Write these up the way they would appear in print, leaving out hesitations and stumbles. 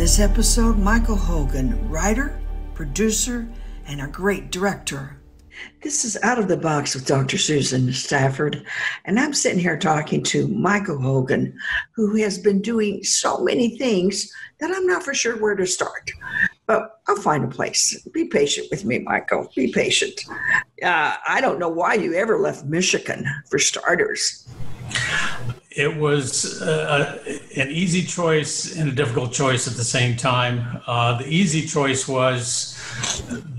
this episode, Michael Hogan, writer, producer, and a great director. This is Out of the Box with Dr. Susan Stafford, and I'm sitting here talking to Michael Hogan, who has been doing so many things that I'm not for sure where to start. But I'll find a place. Be patient with me, Michael. Be patient. I don't know why you ever left Michigan, for starters. It was an easy choice and a difficult choice at the same time. The easy choice was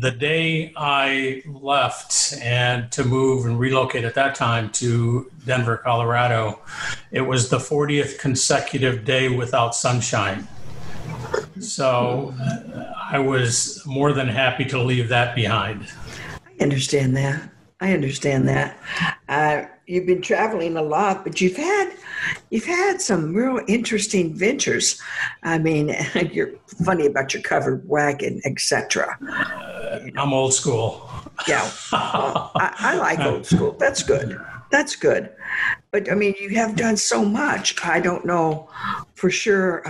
the day I left and to move and relocate at that time to Denver, Colorado. It was the 40th consecutive day without sunshine. So I was more than happy to leave that behind. I understand that. You've been traveling a lot, but you've had some real interesting ventures. I mean, you're funny about your covered wagon, etc. I'm old school. Yeah, well, I like old school. That's good. But I mean, you have done so much. I don't know for sure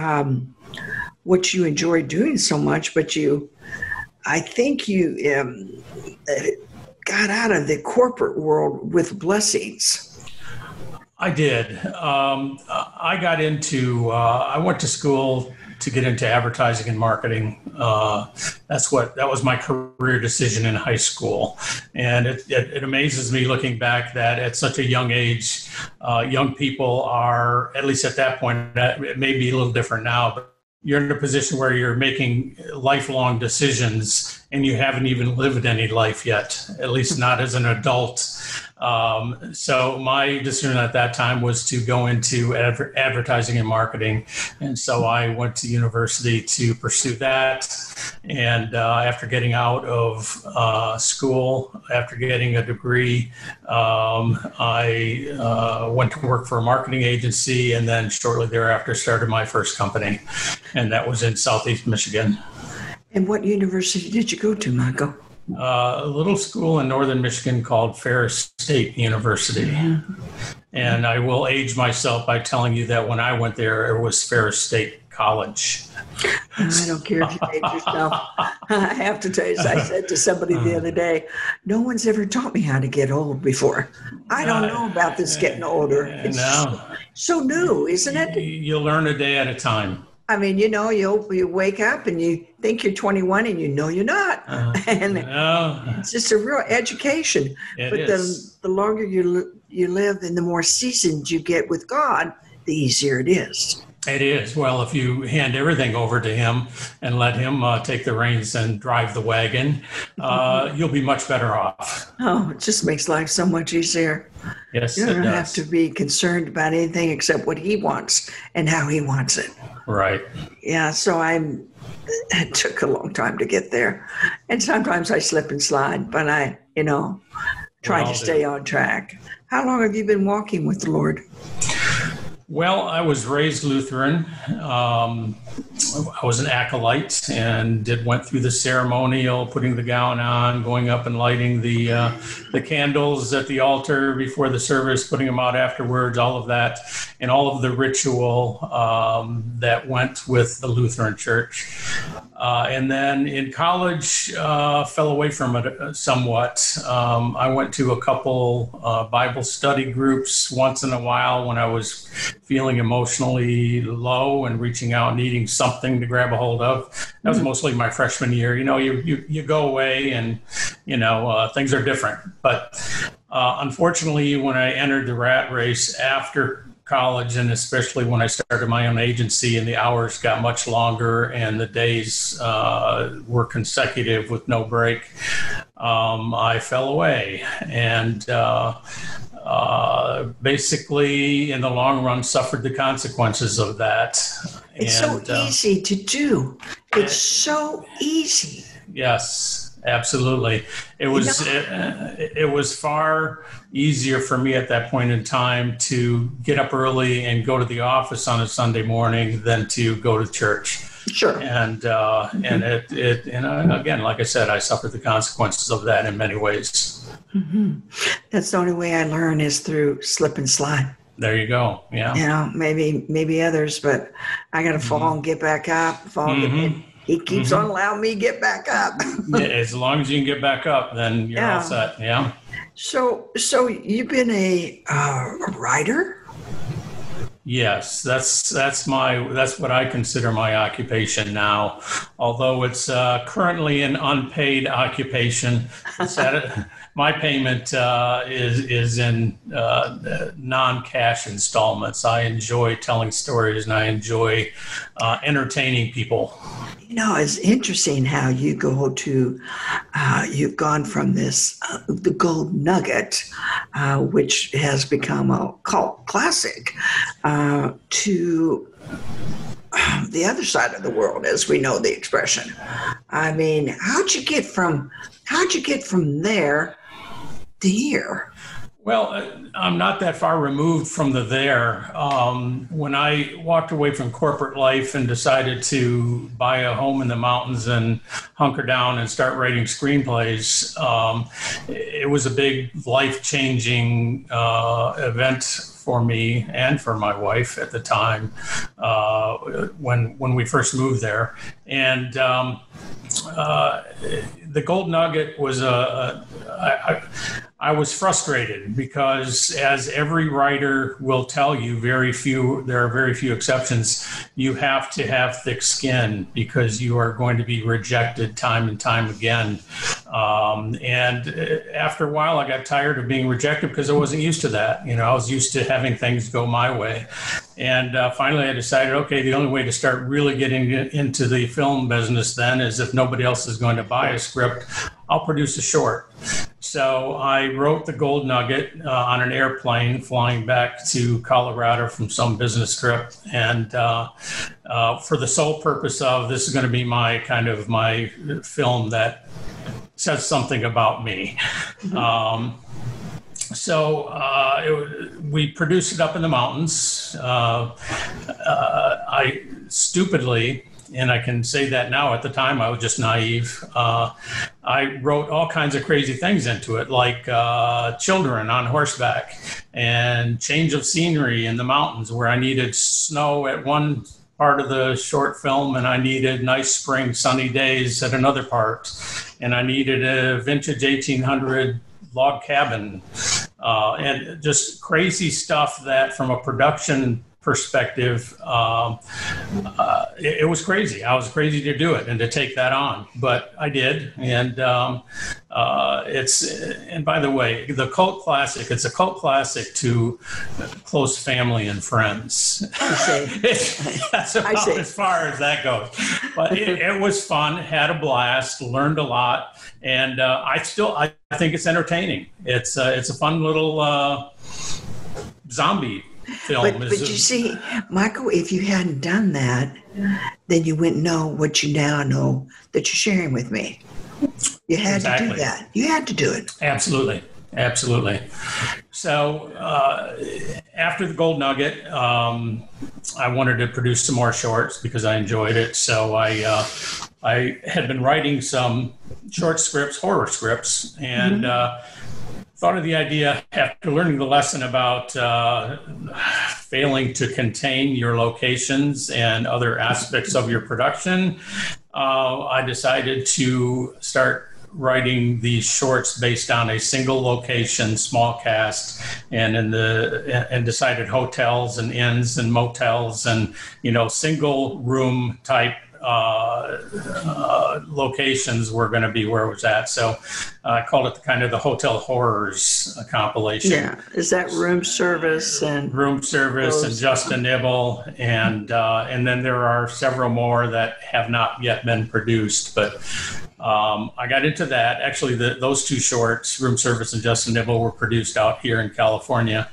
what you enjoy doing so much, but I think you got out of the corporate world with blessings. I did. I went to school to get into advertising and marketing. That was my career decision in high school. And it amazes me looking back that at such a young age, young people are, at least at that point, it may be a little different now, but you're in a position where you're making lifelong decisions and you haven't even lived any life yet, at least not as an adult. So my decision at that time was to go into advertising and marketing. And so I went to university to pursue that. And after getting out of school, after getting a degree, I went to work for a marketing agency, and then shortly thereafter started my first company. And that was in Southeast Michigan. And what university did you go to, Michael? A little school in northern Michigan called Ferris State University. And I will age myself by telling you that when I went there, it was Ferris State College. I don't care if you age yourself. I have to tell you, as I said to somebody the other day, no one's ever taught me how to get old before. I don't know about this getting older. It's so new, isn't it? You learn a day at a time. I mean, you wake up and you think you're 21 and you're not. And it's just a real education. The longer you live and the more seasoned you get with God, the easier it is. It is. Well, if you hand everything over to him and let him take the reins and drive the wagon, you'll be much better off. Oh, it just makes life so much easier. Yes, you don't have to be concerned about anything except what he wants and how he wants it. Right. Yeah, so it took a long time to get there. And sometimes I slip and slide, but I, try to stay on track. How long have you been walking with the Lord? Well, I was raised Lutheran. I was an acolyte and went through the ceremonial, putting the gown on, going up and lighting the candles at the altar before the service, putting them out afterwards, all of that, and all of the ritual that went with the Lutheran Church. And then in college, fell away from it somewhat. I went to a couple Bible study groups once in a while when I was feeling emotionally low and reaching out, needing something to grab a hold of. That was mostly my freshman year. You go away and, things are different. But unfortunately, when I entered the rat race after college, and especially when I started my own agency and the hours got much longer and the days were consecutive with no break, I fell away. And basically, in the long run, suffered the consequences of that. It's so easy to do. It's so easy. Yes, absolutely. It was far easier for me at that point in time to get up early and go to the office on a Sunday morning than to go to church. Sure. And again, like I said, I suffered the consequences of that in many ways. Mm-hmm. That's the only way I learn is through slip and slide. There you go. Yeah. You know, maybe others, but I got to fall and get back up. He keeps on allowing me to get back up. Yeah, as long as you can get back up, then you're all set. Yeah. So you've been a writer? Yes, that's what I consider my occupation now. Although it's currently an unpaid occupation, my payment is in non-cash installments. I enjoy telling stories and I enjoy entertaining people. You know, it's interesting how you go to, you've gone from this, the Gold Nugget, which has become a cult classic, to the other side of the world, as we know the expression. I mean, how'd you get from there to here? Well, I'm not that far removed from there. When I walked away from corporate life and decided to buy a home in the mountains and hunker down and start writing screenplays, it was a big life-changing event for me and for my wife at the time when we first moved there. And the Gold Nugget was I was frustrated because, as every writer will tell you, there are very few exceptions. You have to have thick skin because you are going to be rejected time and time again. And after a while, I got tired of being rejected because I wasn't used to that. You know, I was used to having things go my way. And finally, I decided, okay, the only way to start really getting into the film business then is if nobody else is going to buy a script, I'll produce a short. So I wrote the Gold Nugget on an airplane flying back to Colorado from some business trip. And for the sole purpose of, this is going to be my film that says something about me. We produced it up in the mountains. I stupidly, and I can say that now, at the time I was just naive, I wrote all kinds of crazy things into it, like children on horseback and change of scenery in the mountains where I needed snow at one part of the short film and I needed nice spring sunny days at another part. And I needed a vintage 1800 log cabin, and just crazy stuff that from a production perspective, it was crazy. I was crazy to do it and to take that on, but I did. And and by the way, the cult classic, it's a cult classic to close family and friends. That's about as far as that goes. But it was fun, had a blast, learned a lot. And I think it's entertaining. It's a fun little zombie film. But you see, Michael, if you hadn't done that, then you wouldn't know what you now know that you're sharing with me. You had to do that. You had to do it. Absolutely. So after the Gold Nugget, I wanted to produce some more shorts because I enjoyed it. So I had been writing some short scripts, horror scripts, and thought of the idea after learning the lesson about failing to contain your locations and other aspects of your production. I decided to start writing these shorts based on a single location, small cast, and decided hotels and inns and motels and single room type locations were going to be where it was at. So I called it the Hotel Horrors compilation. Yeah, is that room service and just a nibble, and then there are several more that have not yet been produced. But I got into that. Actually, those two shorts, Room Service and Just a Nibble, were produced out here in California.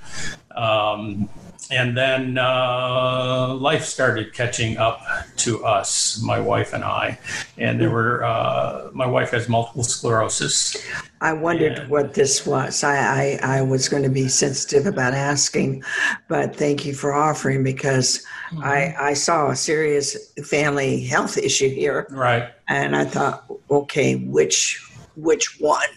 And then life started catching up to us, my wife and I. And my wife has multiple sclerosis. I wondered what this was. I was going to be sensitive about asking, but thank you for offering, because I saw a serious family health issue here. Right. And I thought, okay, which one?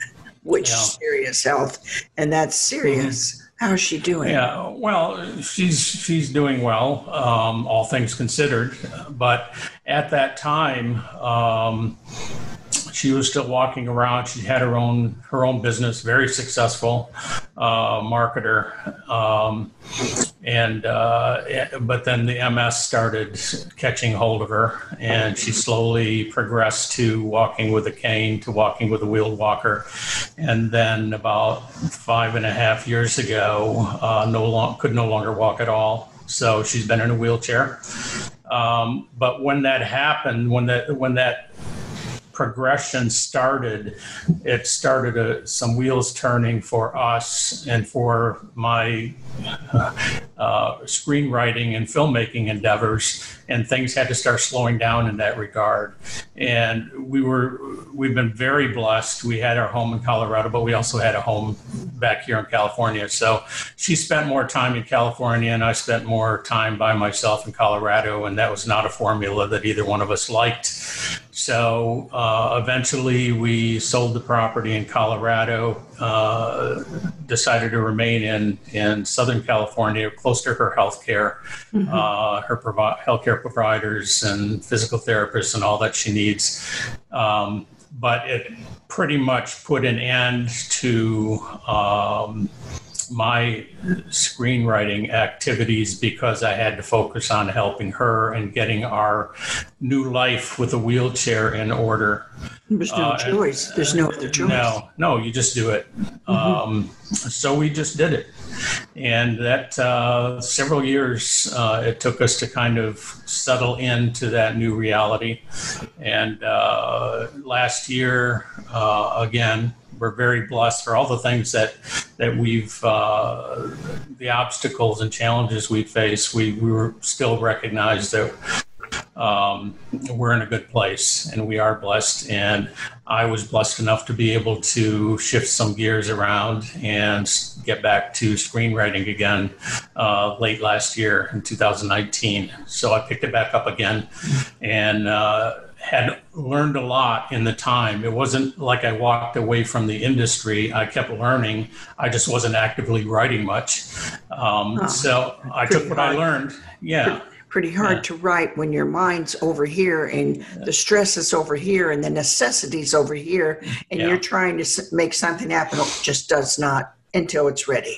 Which serious health? And that's serious. How's she doing? Yeah, well, she's doing well, all things considered. But at that time, she was still walking around. She had her own business, very successful marketer, but then the MS started catching hold of her, and she slowly progressed to walking with a cane, to walking with a wheeled walker, and then about 5.5 years ago, could no longer walk at all. So she's been in a wheelchair. But when that happened, when that progression started, it started some wheels turning for us and for my screenwriting and filmmaking endeavors, and things had to start slowing down in that regard. And we've been very blessed. We had our home in Colorado, but we also had a home back here in California. So she spent more time in California, and I spent more time by myself in Colorado, and that was not a formula that either one of us liked. So eventually we sold the property in Colorado, decided to remain in Southern California, close to her healthcare, her healthcare providers and physical therapists and all that she needs. But it pretty much put an end to my screenwriting activities, because I had to focus on helping her and getting our new life with a wheelchair in order. There's no choice. There's no other choice. No, you just do it. So we just did it. And that several years it took us to kind of settle into that new reality. And last year, again, we're very blessed for all the things that we've, the obstacles and challenges we face. We were still recognized that we're in a good place, and we are blessed. And I was blessed enough to be able to shift some gears around and get back to screenwriting again late last year in 2019. So I picked it back up again, and had learned a lot in the time. It wasn't like I walked away from the industry. I kept learning. I just wasn't actively writing much. So I took what I learned. Yeah. Pretty hard to write when your mind's over here and the stress is over here and the necessities over here, and you're trying to make something happen. It just does not until it's ready.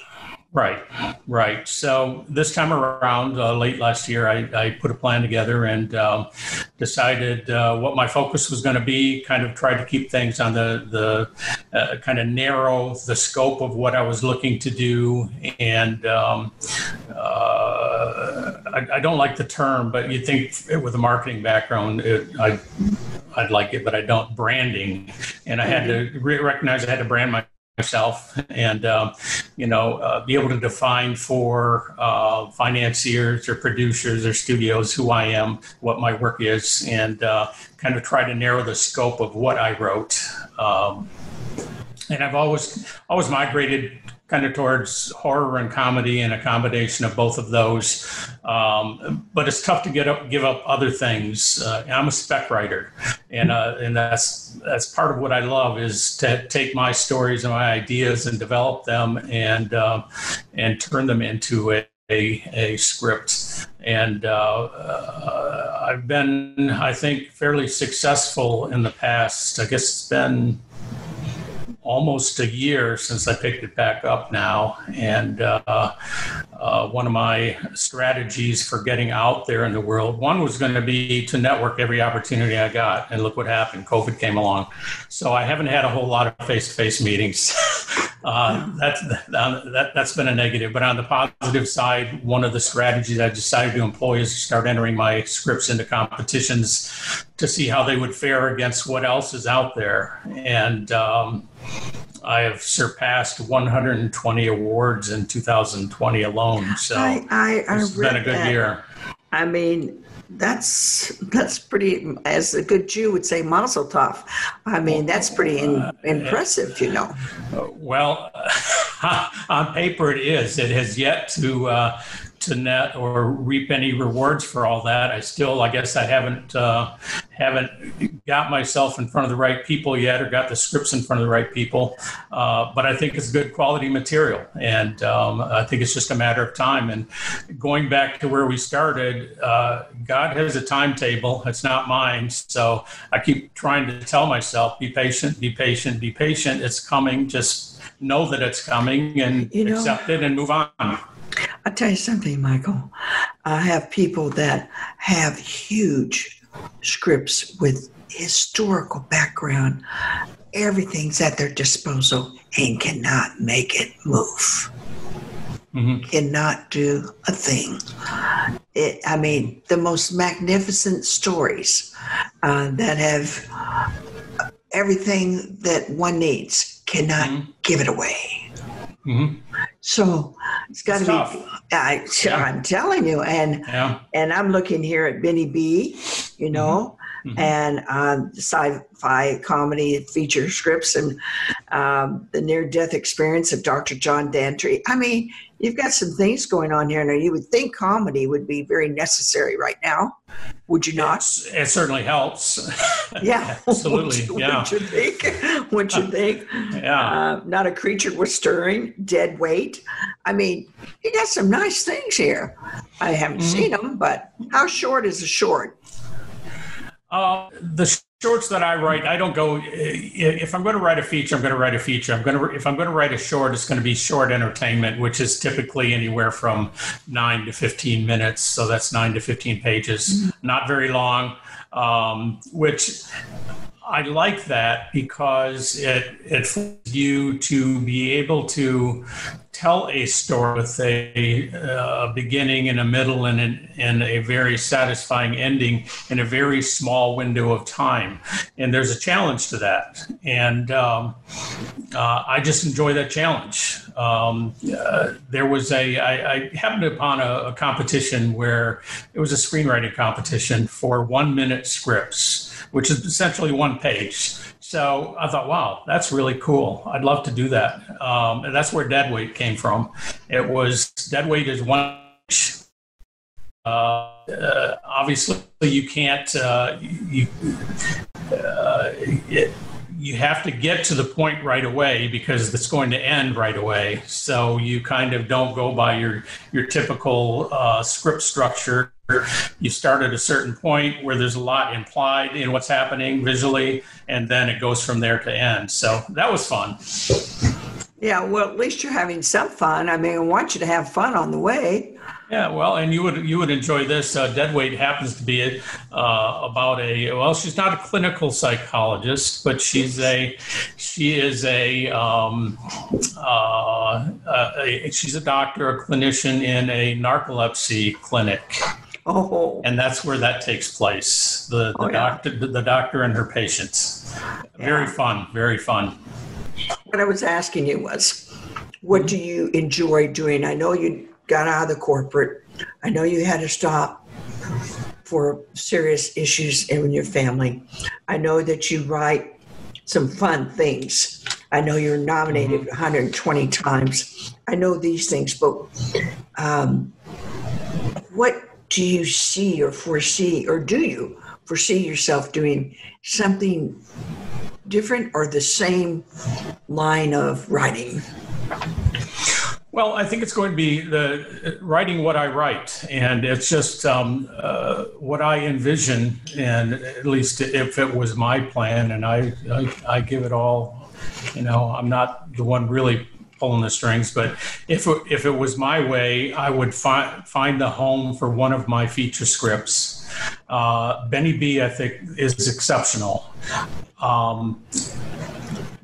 Right. So this time around, late last year, I put a plan together and decided what my focus was going to be, kind of tried to keep things on the kind of narrow the scope of what I was looking to do. And I don't like the term, but you'd think with a marketing background, I'd like it, but I don't. Branding. And I had to recognize I had to brand myself and, be able to define for financiers or producers or studios who I am, what my work is, and kind of try to narrow the scope of what I wrote. And I've always migrated kind of towards horror and comedy and a combination of both of those. But it's tough to give up other things. I'm a spec writer, and that's part of what I love, is to take my stories and my ideas and develop them and turn them into a script. And I've been, I think, fairly successful in the past. I guess it's been almost a year since I picked it back up now. And one of my strategies for getting out there in the world, one was going to be to network every opportunity I got. And look what happened. COVID came along. So I haven't had a whole lot of face-to-face meetings. That's been a negative. But on the positive side, one of the strategies I decided to employ is to start entering my scripts into competitions to see how they would fare against what else is out there. And I have surpassed 120 awards in 2020 alone. So it's been a good year. I mean, that's pretty, as a good Jew would say, mazel tov. I mean, that's pretty impressive, Well, on paper it is. It has yet to net or reap any rewards for all that. I guess I haven't got myself in front of the right people yet, or got the scripts in front of the right people. But I think it's good quality material, and I think it's just a matter of time. And going back to where we started, God has a timetable. It's not mine. So I keep trying to tell myself, be patient, be patient, be patient. It's coming. Just know that it's coming and accept it and move on. I'll tell you something, Michael. I have people that have huge scripts with historical background. Everything's at their disposal and cannot make it move. Mm-hmm. Cannot do a thing. The most magnificent stories that have everything that one needs cannot give it away. Mm-hmm. So it's got to be. I'm telling you, and I'm looking here at Benny B. And sci-fi comedy feature scripts, and the near-death experience of Dr. John Dantry. You've got some things going on here. Now, you would think comedy would be very necessary right now. Would you not? It certainly helps. Yeah. Absolutely. Wouldn't you think? Yeah. Not a creature was stirring, dead weight. You got some nice things here. I haven't seen them, but how short is a short? The shorts that I write, I don't go. If I'm going to write a feature, I'm going to write a feature. If I'm going to write a short, it's going to be short entertainment, which is typically anywhere from 9 to 15 minutes. So that's 9 to 15 pages, not very long. Which I like that because it forces you to be able to tell a story with a beginning and a middle and a very satisfying ending in a very small window of time. And there's a challenge to that. And I just enjoy that challenge. I happened upon a competition where it was a screenwriting competition for 1 minute scripts, which is essentially one page. So I thought, wow, that's really cool. I'd love to do that. And that's where deadweight came from. Deadweight is one page. Obviously, you can't, you have to get to the point right away because it's going to end right away. So you kind of don't go by your typical script structure. You start at a certain point where there's a lot implied in what's happening visually, and then it goes from there to end. So that was fun. Yeah, well, at least you're having some fun. I want you to have fun on the way. Yeah, well, and you would enjoy this. Deadweight happens to be about she's not a clinical psychologist, but she is a doctor, a clinician in a narcolepsy clinic. Oh. And that's where that takes place. The doctor and her patients. Very fun, very fun. What I was asking you was, what do you enjoy doing? I know you got out of the corporate. I know you had to stop for serious issues in your family. I know that you write some fun things. I know you're nominated 120 times. I know these things, but what do you see or foresee, or do you foresee yourself doing something different or the same line of writing? Well, I think it's going to be writing what I write, and it's just what I envision. And at least if it was my plan, and I give it all, I'm not the one really pulling the strings, but if it was my way, I would find the home for one of my feature scripts. Benny B, I think, is exceptional.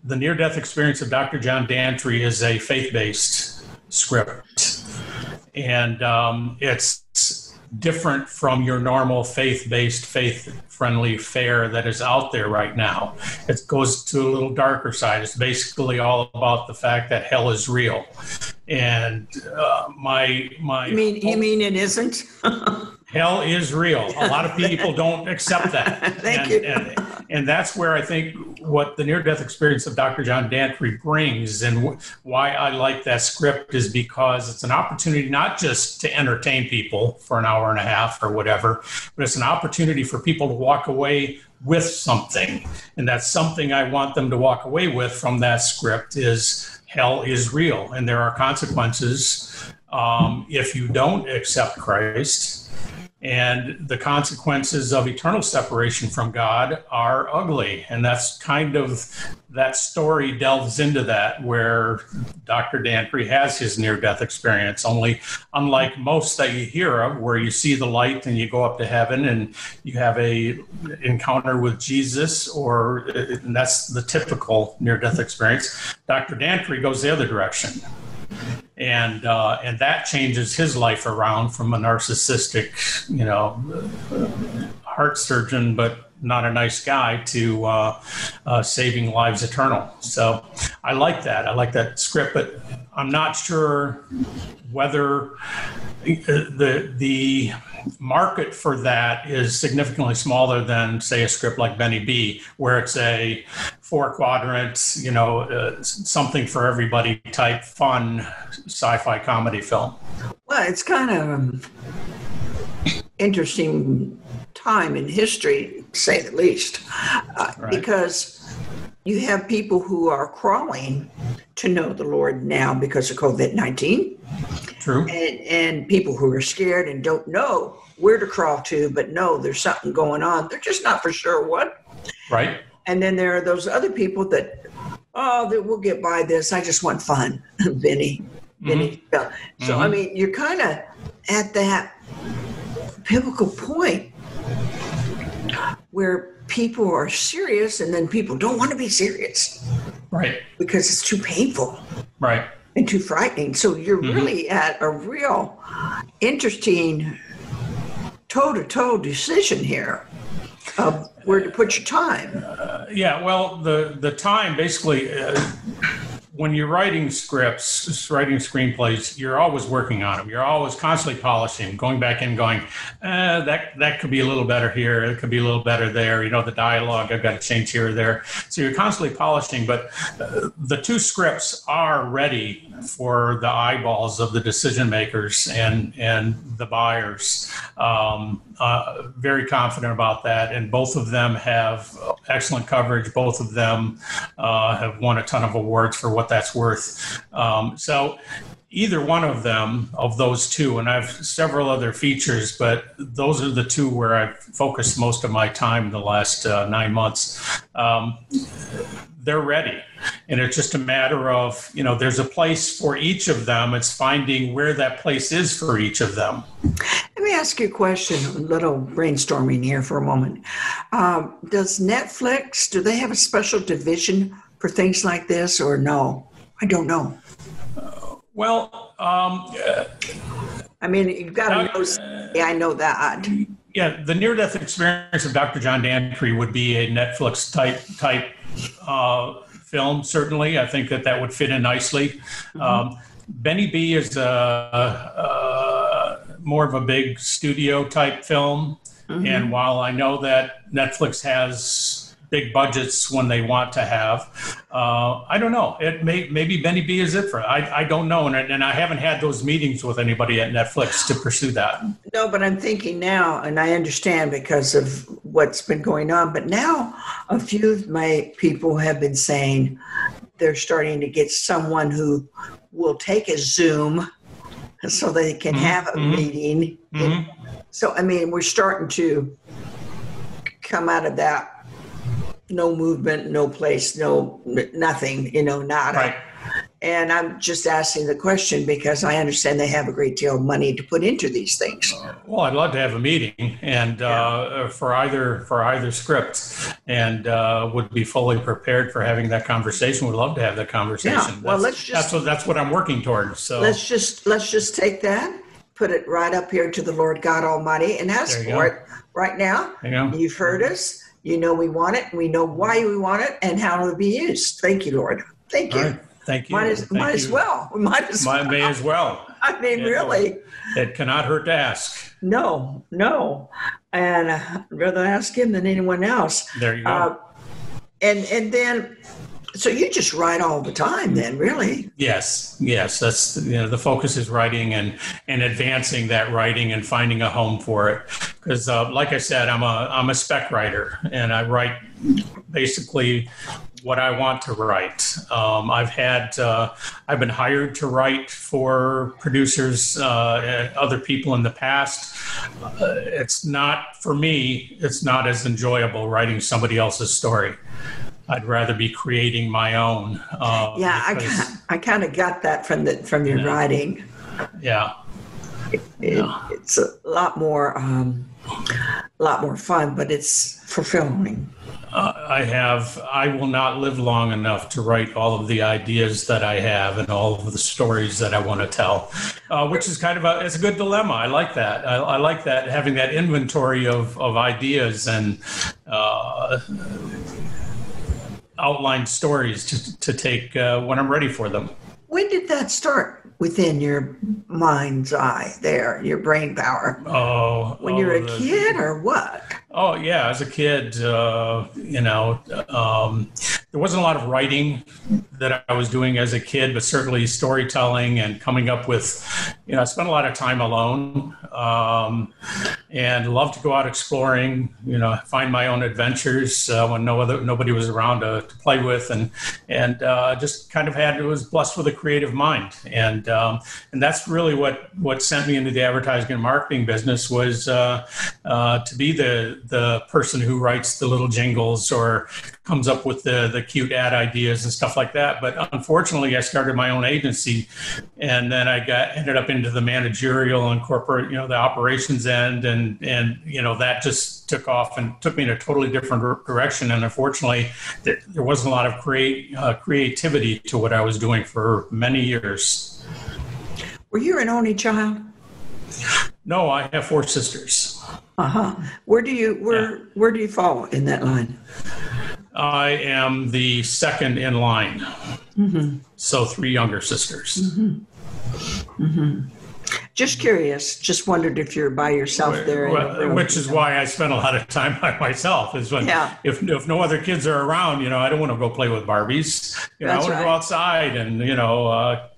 The near-death experience of Dr. John Dantry is a faith-based script, and it's different from your normal faith-based, faith-friendly fare that is out there right now. It goes to a little darker side. It's basically all about the fact that hell is real, and You mean it isn't? Hell is real. A lot of people don't accept that. Thank you. And that's where I think what the near-death experience of Dr. John Dantry brings, and why I like that script, is because it's an opportunity not just to entertain people for an hour and a half or whatever, but it's an opportunity for people to walk away with something. And that's something I want them to walk away with from that script is hell is real, and there are consequences if you don't accept Christ. And the consequences of eternal separation from God are ugly. And that's kind of, that story delves into that, where Dr. Dantry has his near-death experience. Only, unlike most that you hear of, where you see the light and you go up to heaven and you have a encounter with Jesus, and that's the typical near-death experience. Dr. Dantry goes the other direction. And that changes his life around from a narcissistic, heart surgeon, but not a nice guy, to saving lives eternal. So I like that. I like that script, but I'm not sure whether the market for that is significantly smaller than, say, a script like Benny B, where it's a 4-quadrant, something for everybody type fun sci-fi comedy film. Well, it's kind of interesting time in history, to say the least, Right. because you have people who are crawling to know the Lord now because of COVID-19. True. And people who are scared and don't know where to crawl to, but know there's something going on. They're just not for sure what. Right. And then there are those other people that we'll get by this. I just want fun, Vinny. Mm-hmm. So, I mean, you're kind of at that pivotal point where people are serious and then people don't want to be serious. Right. Because it's too painful. Right. And too frightening. So you're really at a real interesting toe-to-toe decision here of where to put your time. Well, the time basically, when you're writing scripts, writing screenplays, you're always working on them. You're always constantly polishing, going back and going, that could be a little better here. It could be a little better there. The dialogue, I've got to change here or there. So you're constantly polishing, but the two scripts are ready for the eyeballs of the decision makers and the buyers. Very confident about that. And both of them have excellent coverage. Both of them have won a ton of awards for what that's worth. So either one of them, of those two, and I have several other features, but those are the two where I've focused most of my time in the last 9 months. They're ready. And it's just a matter of, there's a place for each of them. It's finding where that place is for each of them. Let me ask you a question, a little brainstorming here for a moment. Does Netflix, do they have a special division for things like this or no? I don't know. I mean, you've got to know. Yeah, I know that. Yeah, the near-death experience of Dr. John Dantry would be a Netflix type film. Certainly, I think that would fit in nicely. Benny B is more of a big studio type film, and while I know that Netflix has big budgets when they want to have, I don't know. Maybe Benny B is it for it. I don't know, and I haven't had those meetings with anybody at Netflix to pursue that. No, but I'm thinking now, and I understand because of what's been going on, but now a few of my people have been saying they're starting to get someone who will take a Zoom so they can have a meeting. So, I mean, we're starting to come out of that. No movement, no place, no nothing, nada. Right. And I'm just asking the question because I understand they have a great deal of money to put into these things. Well, I'd love to have a meeting and for either script, and would be fully prepared for having that conversation. Would love to have that conversation. Yeah. Well, that's what I'm working towards. So let's just take that, put it right up here to the Lord God Almighty, and ask for it right now. You've heard us. We want it. We know why we want it and how it'll be used. Thank you, Lord. Thank you. Right. Thank you. Might as well. We might as well. May as well. I mean, really. It cannot hurt to ask. No. And I'd rather ask him than anyone else. There you go. And then, so you just write all the time then, really? Yes. That's, the focus is writing and advancing that writing and finding a home for it. Because like I said, I'm a spec writer, and I write basically what I want to write. I've been hired to write for producers, other people in the past. It's not, for me, it's not as enjoyable writing somebody else's story. I'd rather be creating my own. I kind of got that from your writing. Yeah. It's a lot more fun, but it's fulfilling. I will not live long enough to write all of the ideas that I have and all of the stories that I want to tell, which is kind of it's a good dilemma. I like that. I like that, having that inventory of ideas and outlined stories to take when I'm ready for them. When did that start within your mind's eye there, your brain power? When you were a kid or what? Oh, yeah. As a kid, there wasn't a lot of writing that I was doing as a kid, but certainly storytelling and coming up with, I spent a lot of time alone and loved to go out exploring, find my own adventures when nobody was around to play with, and just kind of was blessed with a creative mind. And that's really what sent me into the advertising and marketing business was to be the person who writes the little jingles or comes up with the cute ad ideas and stuff like that. But unfortunately, I started my own agency, and then I ended up into the managerial and corporate, the operations end, and that just took off and took me in a totally different direction. And unfortunately, there wasn't a lot of creativity to what I was doing for many years. Were you an only child? No, I have 4 sisters. Where do you fall in that line? I am the second in line. Mm-hmm. So 3 younger sisters. Mm-hmm. Mm-hmm. Just curious. Just wondered if you're by yourself there. Which is why I spend a lot of time by myself. Is when if no other kids are around, I don't want to go play with Barbies. I want to go outside and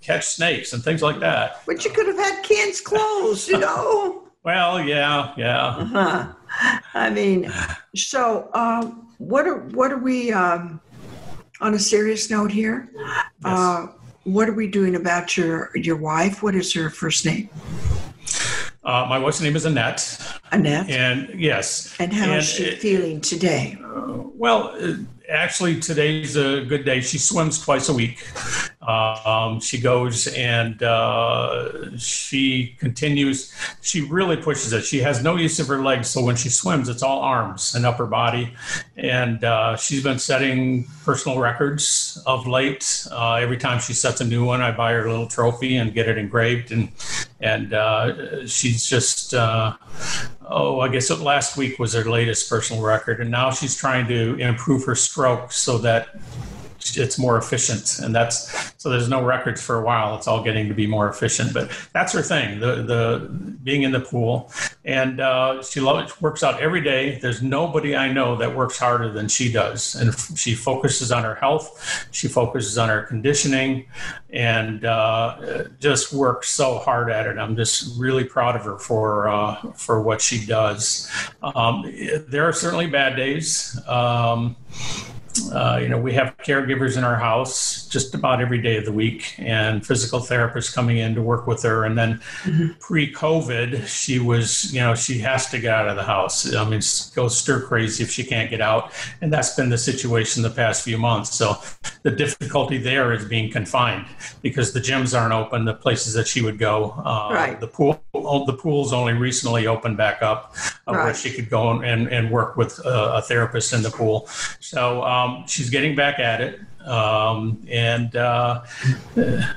catch snakes and things like that. But you could have had kids' clothes, Well, yeah. I mean, so what are we? On a serious note here, yes. What are we doing about your wife? What is her first name? My wife's name is Annette. Annette? And yes. And how is she feeling today? Actually, today's a good day. She swims twice a week. She goes and she continues. She really pushes it. She has no use of her legs, so when she swims, it's all arms and upper body. And she's been setting personal records of late. Every time she sets a new one, I buy her a little trophy and get it engraved. And she's just, I guess last week was her latest personal record. And now she's trying to improve her stroke so that it's more efficient. And so there's no records for a while. It's all getting to be more efficient, but that's her thing, the being in the pool. And she works out every day. There's nobody I know that works harder than she does. And she focuses on her health. She focuses on her conditioning and just works so hard at it. I'm just really proud of her for what she does. There are certainly bad days. We have caregivers in our house just about every day of the week, and physical therapists coming in to work with her. And then pre-COVID, she was, she has to get out of the house. I mean, go stir crazy if she can't get out. And that's been the situation the past few months. So the difficulty there is being confined because the gyms aren't open, the places that she would go. Right. The pool's only recently opened back up where she could go and work with a therapist in the pool. So she's getting back at it.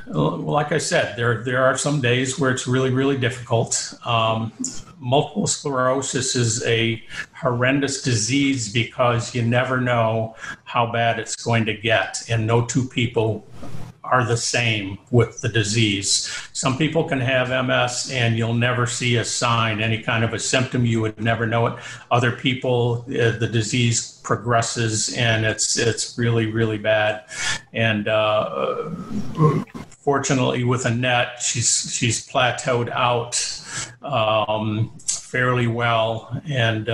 Like I said, there are some days where it's really, really difficult. Multiple sclerosis is a horrendous disease because you never know how bad it's going to get, and no two people are the same with the disease. Some people can have MS and you'll never see a sign, any kind of a symptom, you would never know it. Other people, the disease progresses and it's really, really bad. And fortunately with Annette, she's plateaued out fairly well, and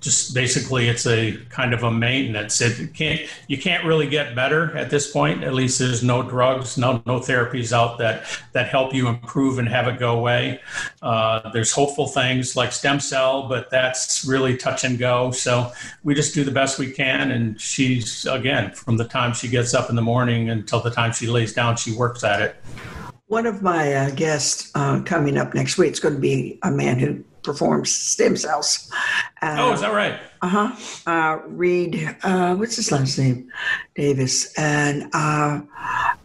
just basically it's a kind of a maintenance. You can't really get better at this point. At least there's no drugs, no therapies out that help you improve and have it go away. There's hopeful things like stem cell, but that's really touch and go. So we just do the best we can. And she's, again, from the time she gets up in the morning until the time she lays down, she works at it. One of my guests coming up next week is going to be a man who performs stem cells. Is that right? Reed, what's his last name? Davis. And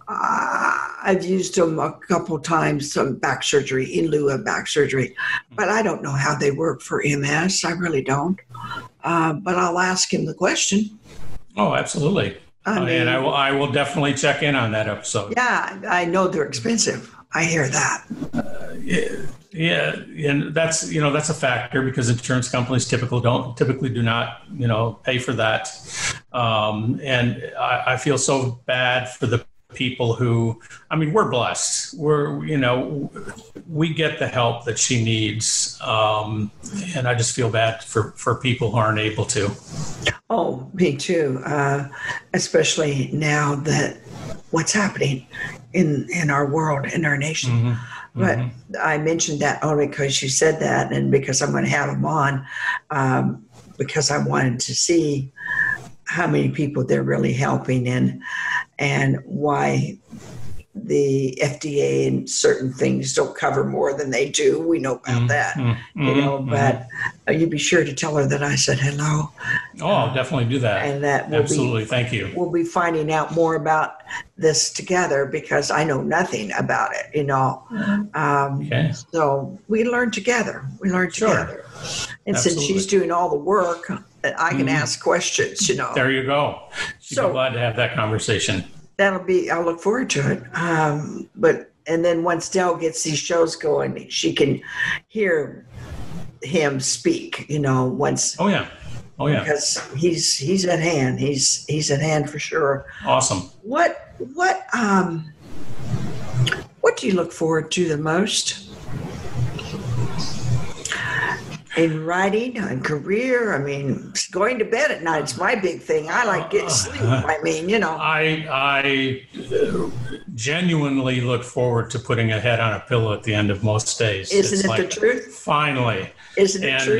I've used them a couple times, some back surgery, in lieu of back surgery. But I don't know how they work for MS. I really don't. But I'll ask him the question. Oh, absolutely. And I will definitely check in on that episode. Yeah, I know they're expensive. I hear that. Yeah, and that's a factor because insurance companies typically do not pay for that. And I feel so bad for the people who, we're blessed. We get the help that she needs. And I just feel bad for people who aren't able to. Oh, me too. Especially now that what's happening in our world, in our nation. Mm-hmm. But I mentioned that only because you said that, and because I'm going to have them on, because I wanted to see how many people they're really helping and why the FDA and certain things don't cover more than they do. We know about that, but you'd be sure to tell her that I said hello. Oh, I'll definitely do that. And that absolutely. Thank you. We'll be finding out more about this together because I know nothing about it, Okay. So we learn together. Sure. And since she's doing all the work, I can ask questions, There you go. She'd be glad to have that conversation. I'll look forward to it. And then once Dell gets these shows going, she can hear him speak, once. Oh yeah. Because he's at hand. He's at hand for sure. Awesome. What do you look forward to the most? In writing and career, going to bed at night is my big thing. I like getting sleep. I genuinely look forward to putting a head on a pillow at the end of most days. Isn't it the truth? Finally. Isn't it true?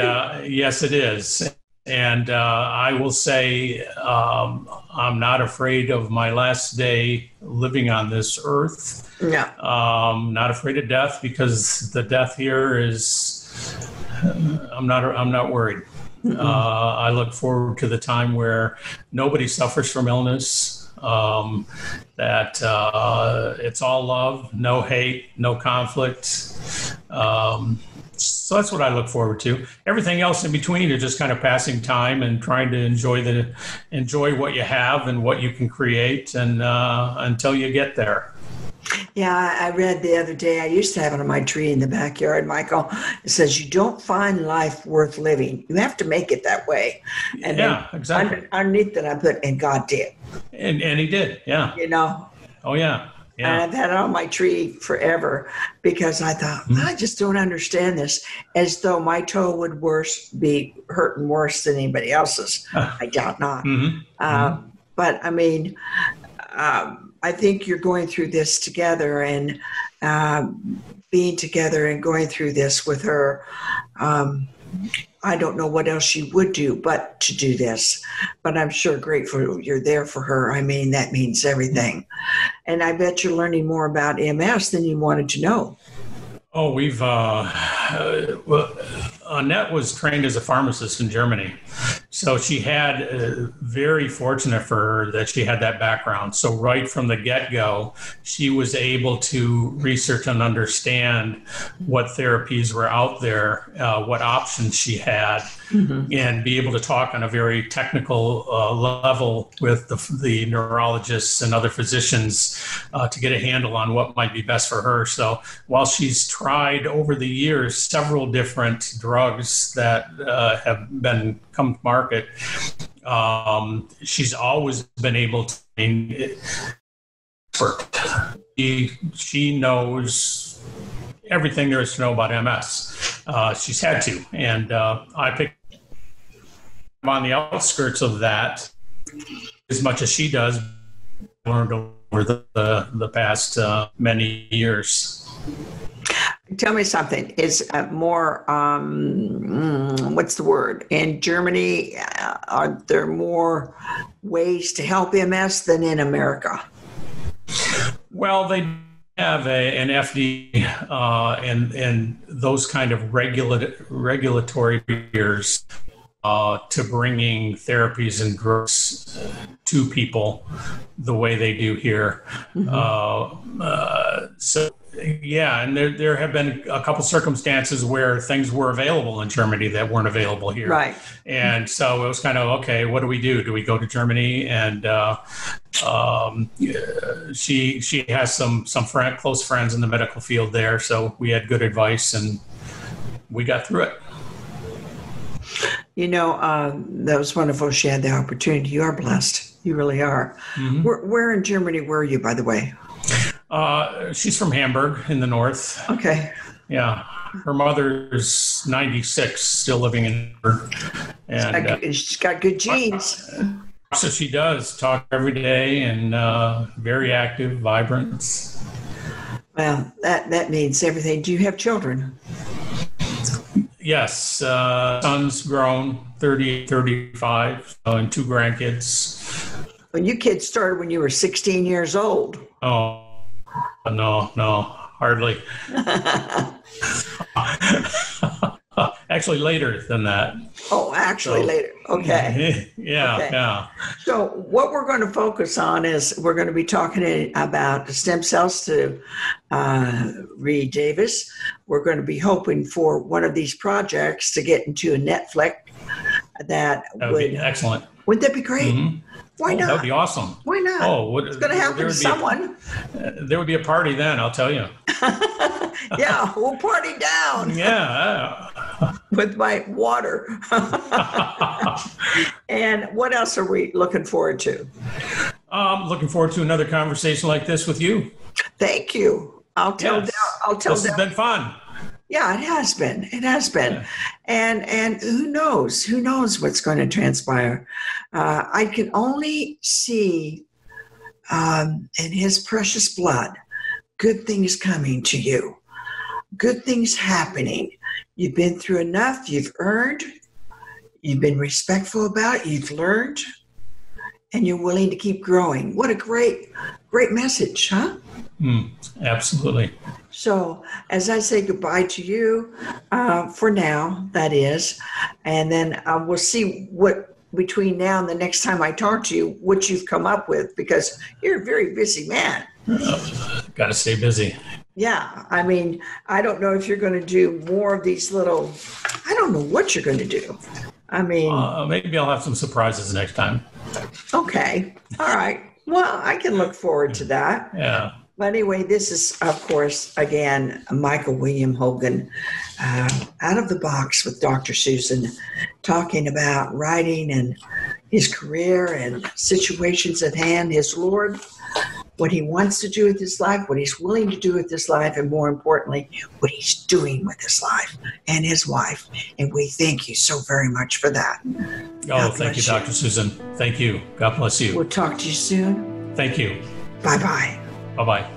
Yes, it is. And I will say I'm not afraid of my last day living on this earth. Yeah. Not afraid of death because the death here is. I'm not worried. I look forward to the time where nobody suffers from illness, that it's all love, no hate, no conflict. So that's what I look forward to. Everything else in between is just kind of passing time and trying to enjoy what you have and what you can create, and until you get there. Yeah, I read the other day, I used to have it on my tree in the backyard, Michael. It says, you don't find life worth living. You have to make it that way. And exactly. Underneath that, I put, and God did. And he did, yeah. Oh, yeah. Yeah. And I've had it on my tree forever because I thought, I just don't understand this, as though my toe would be hurting worse than anybody else's. I doubt not. But I think you're going through this together and being together and going through this with her. I don't know what else she would do but to do this, but I'm sure grateful you're there for her. That means everything. And I bet you're learning more about MS than you wanted to know. Oh, we've, Annette was trained as a pharmacist in Germany. So she had, very fortunate for her that she had that background. So right from the get-go, she was able to research and understand what therapies were out there, what options she had, and be able to talk on a very technical level with the neurologists and other physicians to get a handle on what might be best for her. So while she's tried over the years several different drugs that have come to market, she's always been able to. She knows everything there is to know about MS. She's had to, and I picked up on the outskirts of that as much as she does. Learned over the past many years. Tell me something. Is more, what's the word? In Germany, are there more ways to help MS than in America? Well, they have an FDA and those kind of regulatory barriers to bringing therapies and drugs to people the way they do here. So, yeah, and there have been a couple circumstances where things were available in Germany that weren't available here. Right. And so it was kind of, okay, what do we do? Do we go to Germany? And she has some close friends in the medical field there, so we had good advice and we got through it. You know, that was wonderful. She had the opportunity. You are blessed. You really are. Where in Germany were you, by the way? She's from Hamburg in the north. Okay. Yeah. Her mother's 96, still living in Hamburg. And she's got good genes. So she does talk every day and very active, vibrant. Well, that means everything. Do you have children? Yes. Son's grown, 30, 35, and 2 grandkids. When you kids started when you were 16 years old. Oh, no, hardly. Actually, later than that. Oh, actually later. Okay. Yeah, okay. Yeah. So what we're going to focus on is we're going to be talking about stem cells to Reed Davis. We're going to be hoping for one of these projects to get into a Netflix. That would be excellent. Wouldn't that be great? Mm-hmm. Why not? That would be awesome. Why not? Oh, it's going to happen to someone. There would be a party then, I'll tell you. Yeah, we'll party down. Yeah. With my water. And what else are we looking forward to? Looking forward to another conversation like this with you. Thank you. I'll tell this Del. Has been fun. Yeah, it has been. It has been. Yeah. And who knows? Who knows what's going to transpire? I can only see in his precious blood good things coming to you, good things happening. You've been through enough. You've earned. You've been respectful about it. You've learned. And you're willing to keep growing. What a great message, huh? Absolutely. So as I say goodbye to you, for now, that is, and then we'll see what between now and the next time I talk to you, what you've come up with, because you're a very busy man. Got to stay busy. Yeah. I mean, I don't know if you're going to do more of these little, I don't know what you're going to do. I mean. Maybe I'll have some surprises next time. Okay. All right. Well, I can look forward to that. Yeah. But anyway, this is, of course, again, Michael William Hogan, out of the box with Dr. Susan, talking about writing and his career and situations at hand, his Lord, what he wants to do with his life, what he's willing to do with his life, and more importantly, what he's doing with his life and his wife. And we thank you so very much for that. Oh, thank you, Dr. Susan. Thank you. God bless you. We'll talk to you soon. Thank you. Bye-bye. Bye-bye.